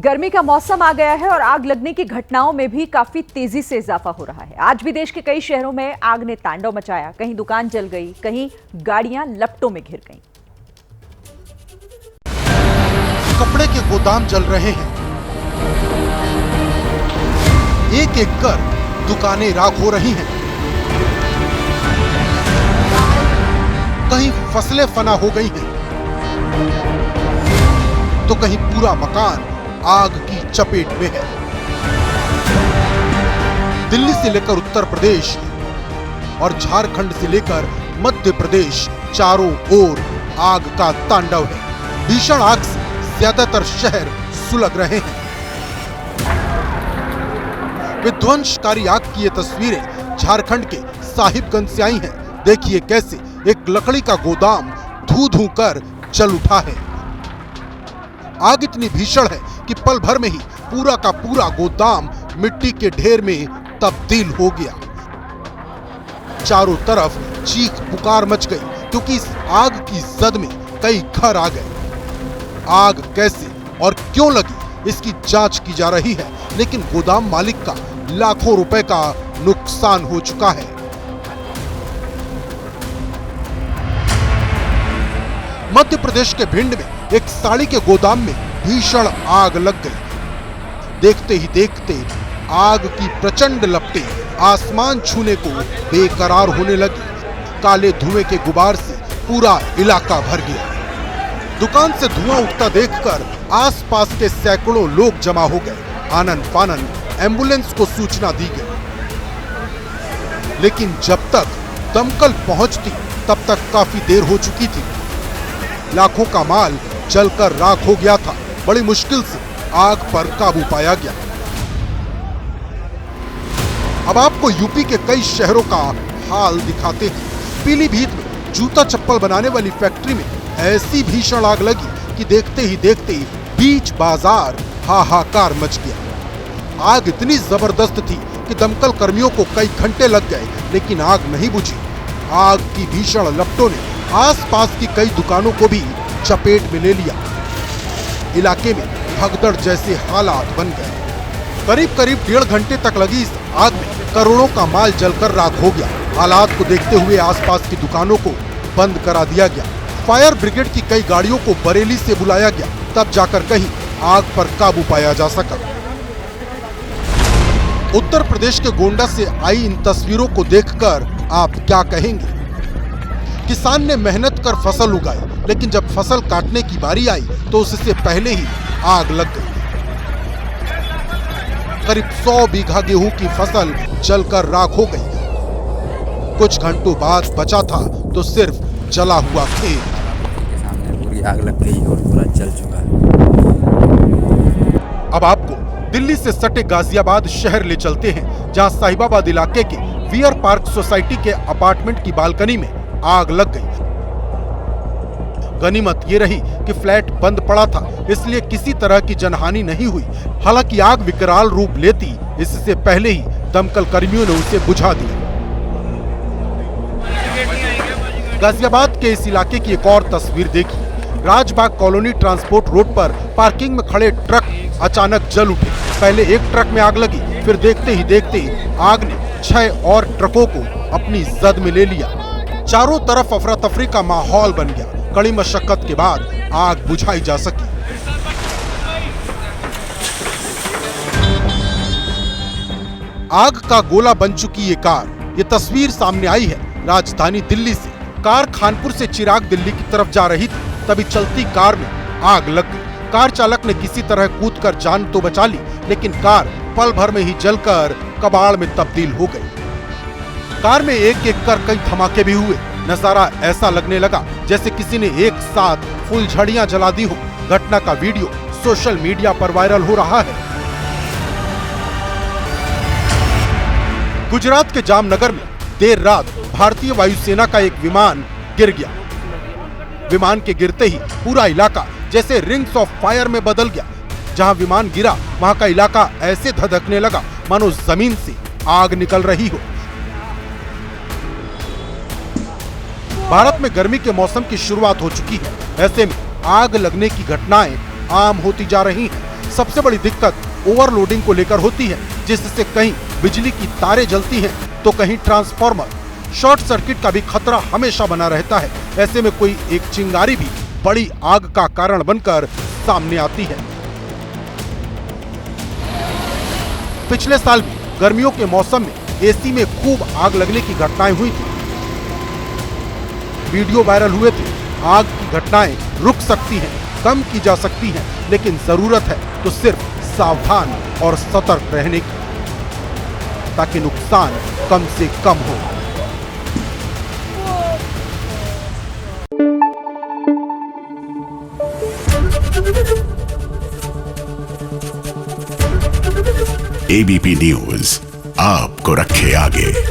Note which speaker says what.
Speaker 1: गर्मी का मौसम आ गया है और आग लगने की घटनाओं में भी काफी तेजी से इजाफा हो रहा है। आज भी देश के कई शहरों में आग ने तांडव मचाया। कहीं दुकान जल गई, कहीं गाड़ियां लपटों में घिर गईं।
Speaker 2: कपड़े के गोदाम जल रहे हैं, एक एक कर दुकानें राख हो रही हैं, कहीं फसलें फना हो गई हैं, तो कहीं पूरा मकान आग की चपेट में है। दिल्ली से लेकर उत्तर प्रदेश और झारखंड से लेकर मध्य प्रदेश, चारों ओर आग का तांडव है। भीषण आग से ज्यादातर शहर सुलग रहे हैं। विध्वंसकारी आग की ये तस्वीरें झारखंड के साहिबगंज से आई हैं। देखिए कैसे एक लकड़ी का गोदाम धू धू कर जल उठा है। आग इतनी भीषण है कि पल भर में ही पूरा का पूरा गोदाम मिट्टी के ढेर में तब्दील हो गया। चारों तरफ चीख पुकार मच गई क्योंकि इस आग की जद में कई घर आ गए। आग कैसे और क्यों लगी इसकी जांच की जा रही है, लेकिन गोदाम मालिक का लाखों रुपए का नुकसान हो चुका है। मध्य प्रदेश के भिंड में एक साड़ी के गोदाम में भीषण आग लग गई। देखते ही देखते आग की प्रचंड लपटें आसमान छूने को बेकरार होने लगी। काले धुएं के गुबार से पूरा इलाका भर गया। दुकान से धुआं उठता देखकर आसपास के सैकड़ों लोग जमा हो गए। आनन फानन एम्बुलेंस को सूचना दी गई, लेकिन जब तक दमकल पहुंचती तब तक काफी देर हो चुकी थी। लाखों का माल जलकर राख हो गया था। बड़ी मुश्किल से आग पर काबू पाया गया। अब आपको यूपी के कई शहरों का हाल दिखाते हैं। पीलीभीत में जूता चप्पल बनाने वाली फैक्ट्री में ऐसी भीषण आग लगी कि देखते ही देखते बीच बाजार हाहाकार मच गया। आग इतनी जबरदस्त थी कि दमकल कर्मियों को कई घंटे लग गए, लेकिन आग नहीं बुझी। आग की भीषण लपटों ने आसपास की कई दुकानों को भी चपेट में ले लिया। इलाके में भगदड़ जैसे हालात बन गए। करीब करीब 1.5 घंटे तक लगी इस आग में करोड़ों का माल जलकर राख हो गया। हालात को देखते हुए आसपास की दुकानों को बंद करा दिया गया। फायर ब्रिगेड की कई गाड़ियों को बरेली से बुलाया गया, तब जाकर कहीं आग पर काबू पाया जा सका। उत्तर प्रदेश के गोंडा से आई इन तस्वीरों को देखकर आप क्या कहेंगे? किसान ने मेहनत कर फसल उगाई, लेकिन जब फसल काटने की बारी आई तो उससे पहले ही आग लग गई। करीब 100 बीघा गेहूं की फसल जलकर राख हो गई। कुछ घंटों बाद बचा था तो सिर्फ जला हुआ खेत।
Speaker 3: सामने पूरी आग लग गई और पूरा जल चुका है।
Speaker 2: अब आपको दिल्ली से सटे गाजियाबाद शहर ले चलते हैं, जहां साहिबाबाद इलाके के वियर पार्क सोसाइटी के अपार्टमेंट की बालकनी में आग लग गई। गनीमत ये रही कि फ्लैट बंद पड़ा था, इसलिए किसी तरह की जनहानि नहीं हुई। हालांकि आग विकराल रूप लेती इससे पहले ही दमकल कर्मियों ने उसे बुझा दिया। गाजियाबाद के इस इलाके की एक और तस्वीर देखिए। राजबाग कॉलोनी ट्रांसपोर्ट रोड पर पार्किंग में खड़े ट्रक अचानक जल उठे। पहले एक ट्रक में आग लगी, फिर देखते ही देखते आग ने 6 और ट्रकों को अपनी जद में ले लिया। चारों तरफ अफरा तफरी का माहौल बन गया। कड़ी मशक्कत के बाद आग बुझाई जा सकी। आग का गोला बन चुकी ये कार, ये तस्वीर सामने आई है राजधानी दिल्ली से। कार खानपुर से चिराग दिल्ली की तरफ जा रही थी, तभी चलती कार में आग लग गई। कार चालक ने किसी तरह कूदकर जान तो बचा ली, लेकिन कार पल भर में ही जलकर कबाड़ में तब्दील हो गई। कार में एक एक कर कई धमाके भी हुए। नजारा ऐसा लगने लगा जैसे किसी ने एक साथ फुलझड़ियां जला दी हो। घटना का वीडियो सोशल मीडिया पर वायरल हो रहा है। गुजरात के जामनगर में देर रात भारतीय वायुसेना का एक विमान गिर गया। विमान के गिरते ही पूरा इलाका जैसे रिंग्स ऑफ फायर में बदल गया। जहां विमान गिरा वहां का इलाका ऐसे धधकने लगा मानो जमीन से आग निकल रही हो। भारत में गर्मी के मौसम की शुरुआत हो चुकी है। ऐसे में आग लगने की घटनाएं आम होती जा रही हैं। सबसे बड़ी दिक्कत ओवरलोडिंग को लेकर होती है, जिससे कहीं बिजली की तारें जलती हैं तो कहीं ट्रांसफार्मर। शॉर्ट सर्किट का भी खतरा हमेशा बना रहता है। ऐसे में कोई एक चिंगारी भी बड़ी आग का कारण बनकर सामने आती है। पिछले साल भी गर्मियों के मौसम में एसी में खूब आग लगने की घटनाएं हुई थी। वीडियो वायरल हुए थे। आग की घटनाएं रुक सकती हैं, कम की जा सकती हैं, लेकिन जरूरत है तो सिर्फ सावधान और सतर्क रहने की, ताकि नुकसान कम से कम हो।
Speaker 4: एबीपी न्यूज आपको रखे आगे।